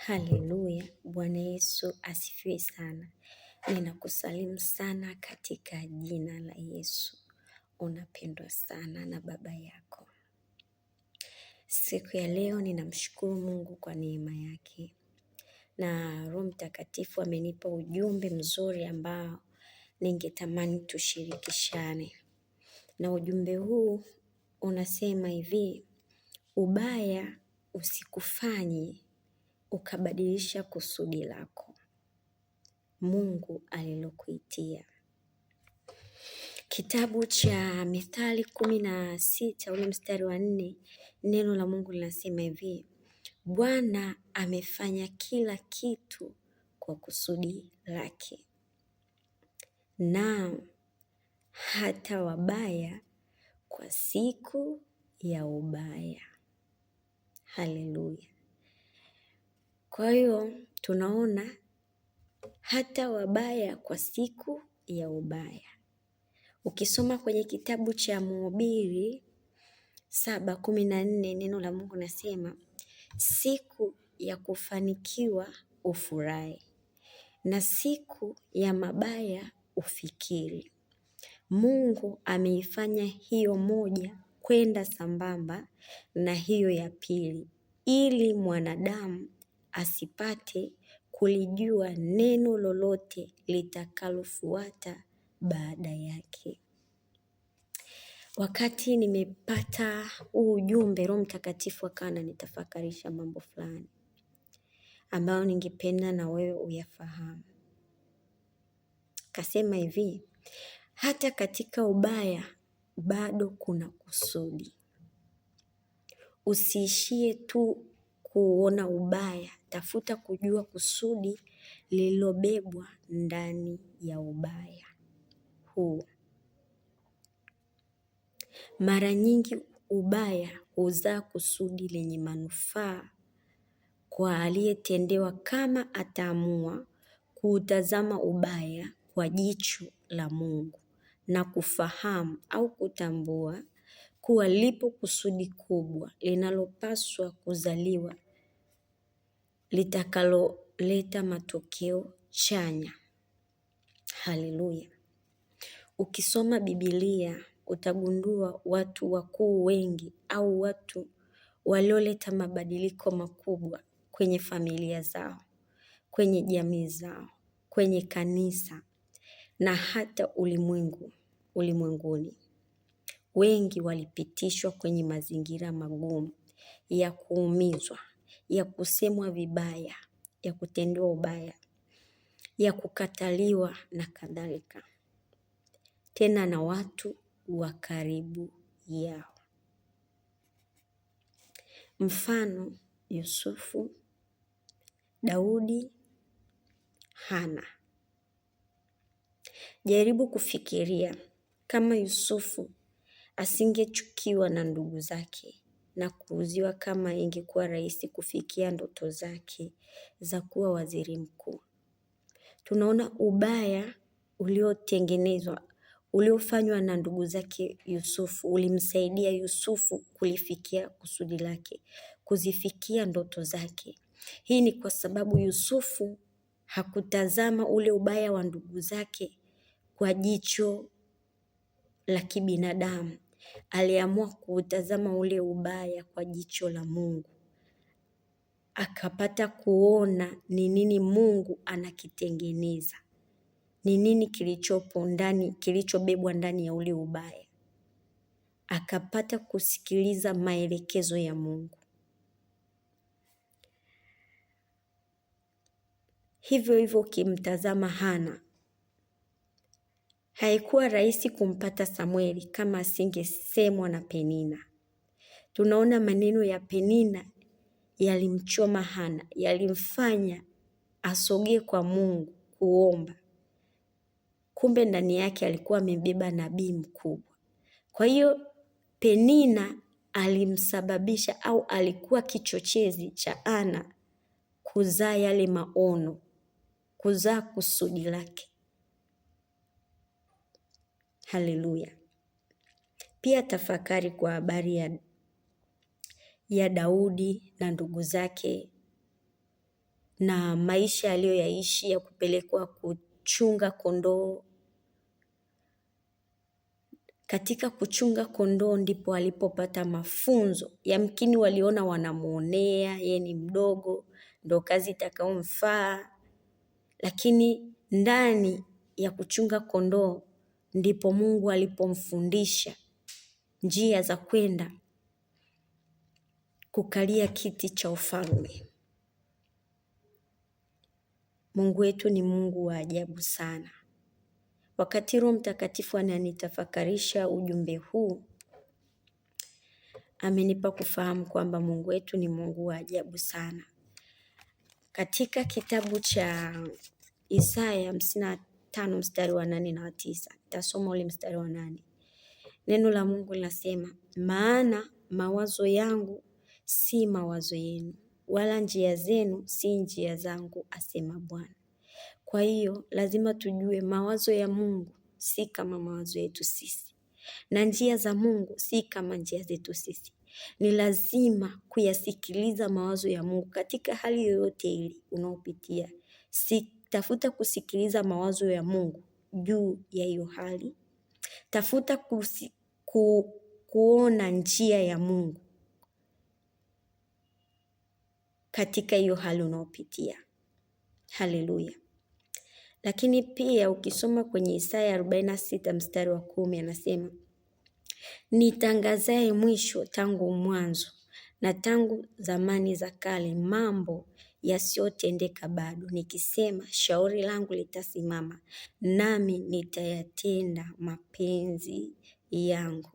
Haleluya, Bwana Yesu asifiwe sana. Ninakusalimu sana katika jina la Yesu. Unapendwa sana na Baba yako. Siku ya leo ninamshukuru Mungu kwa neema yake. Na Roho Mtakatifu amenipa ujumbe mzuri ambao ningetamani tushirikishane. Na ujumbe huu unasema hivi: ubaya usikufanye ukabadilisha kusudi lako Mungu alilokuitia. Kitabu cha Mithali 16 ule mstari wa 4, neno la Mungu linasema hivi: Bwana amefanya kila kitu kwa kusudi lake, na hata wabaya kwa siku ya ubaya. Haleluya. Kwa hiyo tunaona hata wabaya kwa siku ya ubaya. Ukisoma kwenye kitabu cha Mhubiri 7:14 neno la Mungu nasema, siku ya kufanikiwa ufurahi, na siku ya mabaya ufikiri. Mungu ameifanya hiyo moja kwenda sambamba na hiyo ya pili, ili mwanadamu asipate kulijua neno lolote litakalofuata baada yake. Wakati nimepata huu ujumbe, Roho Mtakatifu akawa ananitafakarisha mambo fulani ambayo ningependa na wewe uyafahamu. Kasema hivi: hata katika ubaya bado kuna kusudi. Usiishie tu kuona ubaya, tafuta kujua kusudi lililobebwa ndani ya ubaya huu. Mara nyingi ubaya huzaa kusudi lenye manufaa kwa aliyetendewa, kama ataamua kuutazama ubaya kwa jicho la Mungu na kufahamu au kutambua kuwa lipo kusudi kubwa linalopaswa kuzaliwa litakaloleta matokeo chanya. Haleluya. Ukisoma Biblia utagundua watu wakuu wengi au watu walioleta mabadiliko makubwa kwenye familia zao, kwenye jamii zao, kwenye kanisa na hata ulimwenguni. Wengi walipitishwa kwenye mazingira magumu ya kuumizwa, ya kusemwa vibaya, ya kutendewa ubaya, ya kukataliwa na kadhalika, tena na watu wa karibu yao. Mfano: Yusufu, Daudi, Hana. Jaribu kufikiria kama Yusufu asingechukiwa na ndugu zake na kuuziwa, kama ingekuwa rahisi kufikia ndoto zake za kuwa waziri mkuu. Tunaona ubaya uliofanywa na ndugu zake Yusufu ulimsaidia Yusufu kulifikia kusudi lake, kuzifikia ndoto zake. Hii ni kwa sababu Yusufu hakutazama ule ubaya wa ndugu zake kwa jicho la kibinadamu. Aliamua kuutazama ule ubaya kwa jicho la Mungu. Akapata kuona ni nini Mungu anakitengeneza, ni nini kilichopo ndani, kilichobebwa ndani ya ule ubaya. Akapata kusikiliza maelekezo ya Mungu. Hivyo hivyo ukimtazama Hana, haikuwa rahisi kumpata Samueli kama asingesemwa na Penina. Tunaona maneno ya Penina yalimchoma Hana, yalimfanya asogee kwa Mungu kuomba. Kumbe ndani yake alikuwa amebeba nabii mkubwa. Kwa hiyo Penina alimsababisha au alikuwa kichochezi cha Hana kuzaa yale maono, kuzaa kusudi lake. Haleluya. Pia tafakari kwa habari ya Daudi na ndugu zake na maisha aliyoyaishi ya kupelekwa kuchunga kondoo. Katika kuchunga kondoo ndipo alipopata mafunzo. Yamkini waliona wanamuonea, yeye ni mdogo, ndo kazi itakayomfaa. Lakini ndani ya kuchunga kondoo ndipo Mungu alipomfundisha njia za kwenda kukalia kiti cha ufalme. Mungu wetu ni Mungu wa ajabu sana. Wakati Roho Mtakatifu ananitafakarisha ujumbe huu, amenipa kufahamu kwamba Mungu wetu ni Mungu wa ajabu sana. Katika kitabu cha Isaya 55 mstari wa 8 na 9, nitasoma ule mstari wa 8. Neno la Mungu linasema, maana mawazo yangu si mawazo yenu, wala njia zenu si njia zangu, asema Bwana. Kwa hiyo lazima tujue mawazo ya Mungu si kama mawazo yetu sisi, na njia za Mungu si kama njia zetu sisi. Ni lazima kuyasikiliza mawazo ya Mungu katika hali yoyote ile unaopitia. Tafuta kusikiliza mawazo ya Mungu juu ya hiyo hali. Tafuta kuona njia ya Mungu katika hiyo hali unaopitia. Haleluya. Lakini pia ukisoma kwenye Isaya 46 mstari wa 10 anasema, nitangazaye mwisho tangu mwanzo na tangu zamani za kale mambo yasiyotendeka bado, nikisema shauri langu litasimama, nami nitayatenda mapenzi yangu.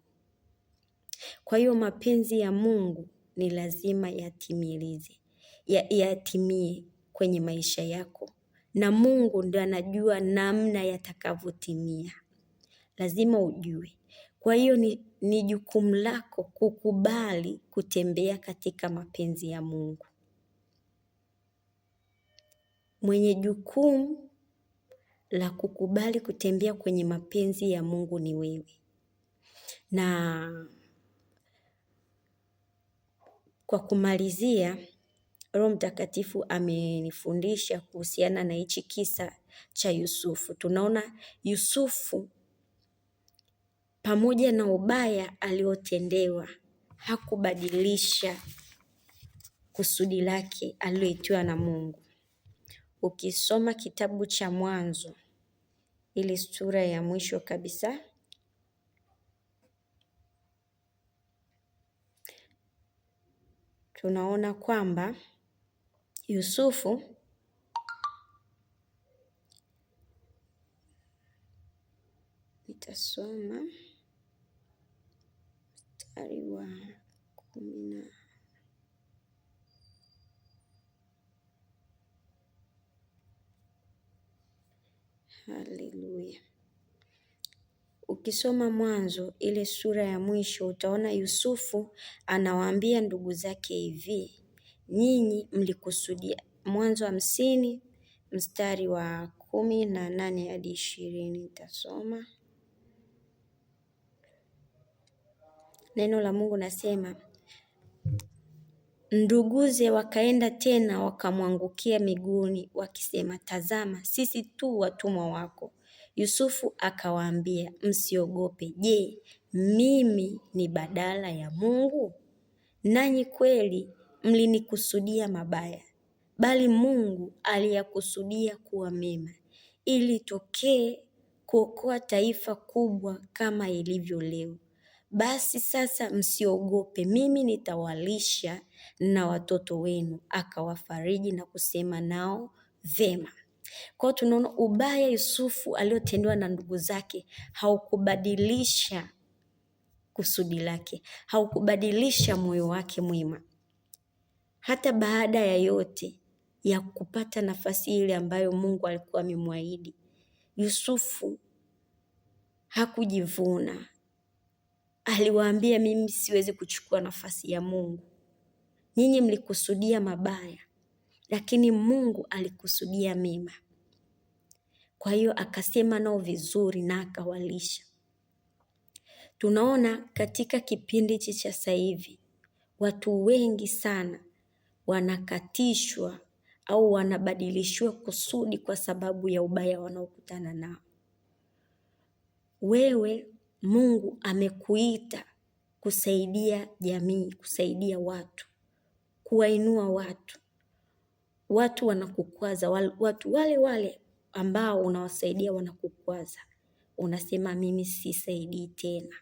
Kwa hiyo mapenzi ya Mungu ni lazima yatimie kwenye maisha yako, na Mungu ndiye anajua namna yatakavyotimia. Lazima ujue. Kwa hiyo ni jukumu lako kukubali kutembea katika mapenzi ya Mungu. Mwenye jukumu la kukubali kutembea kwenye mapenzi ya Mungu ni wewe. Na kwa kumalizia, Roho Mtakatifu amenifundisha kuhusiana na hichi kisa cha Yusufu. Tunaona Yusufu pamoja na ubaya aliotendewa hakubadilisha kusudi lake aliloitiwa na Mungu. Ukisoma kitabu cha Mwanzo, ile sura ya mwisho kabisa, tunaona kwamba Yusufu nitasoma mstari wa 10. Haleluya. Ukisoma Mwanzo ile sura ya mwisho utaona Yusufu anawaambia ndugu zake hivi, nyinyi mlikusudia. Mwanzo 50 mstari wa 18 hadi 20 nitasoma. Neno la Mungu nasema, nduguze wakaenda tena wakamwangukia miguuni wakisema, tazama sisi tu watumwa wako. Yusufu akawaambia, msiogope. Je, mimi ni badala ya Mungu? Nanyi kweli mlinikusudia mabaya, bali Mungu aliyakusudia kuwa mema, ili tokee kuokoa taifa kubwa kama ilivyo leo. Basi sasa msiogope, mimi nitawalisha na watoto wenu. Akawafariji na kusema nao vema. Kwa tunaona ubaya Yusufu aliotendewa na ndugu zake haukubadilisha kusudi lake, haukubadilisha moyo wake mwema. Hata baada ya yote ya kupata nafasi ile ambayo Mungu alikuwa amemwahidi, Yusufu hakujivuna. Aliwaambia, mimi siwezi kuchukua nafasi ya Mungu. Nyinyi mlikusudia mabaya, lakini Mungu alikusudia mema. Kwa hiyo akasema nao vizuri na akawalisha. Tunaona katika kipindi cha sasa hivi watu wengi sana wanakatishwa au wanabadilishiwa kusudi kwa sababu ya ubaya wanaokutana nao. Wewe Mungu amekuita kusaidia jamii, kusaidia watu, kuwainua watu. Watu wanakukwaza, watu wale wale ambao unawasaidia wanakukwaza, unasema mimi sisaidii tena,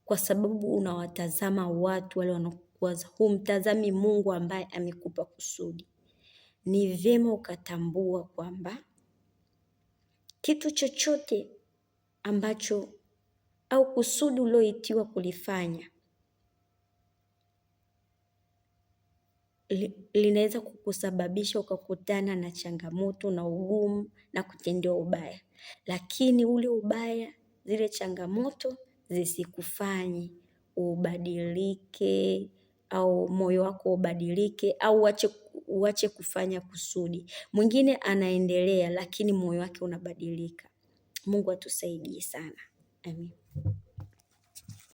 kwa sababu unawatazama watu wale wanakukwaza, humtazami Mungu ambaye amekupa kusudi. Ni vyema ukatambua kwamba kitu chochote ambacho au kusudi ulioitiwa kulifanya linaweza kukusababisha ukakutana na changamoto na ugumu na kutendewa ubaya, lakini ule ubaya, zile changamoto zisikufanye ubadilike au moyo wako ubadilike au uache kufanya kusudi. Mwingine anaendelea lakini moyo wake unabadilika. Mungu atusaidie sana. Amen.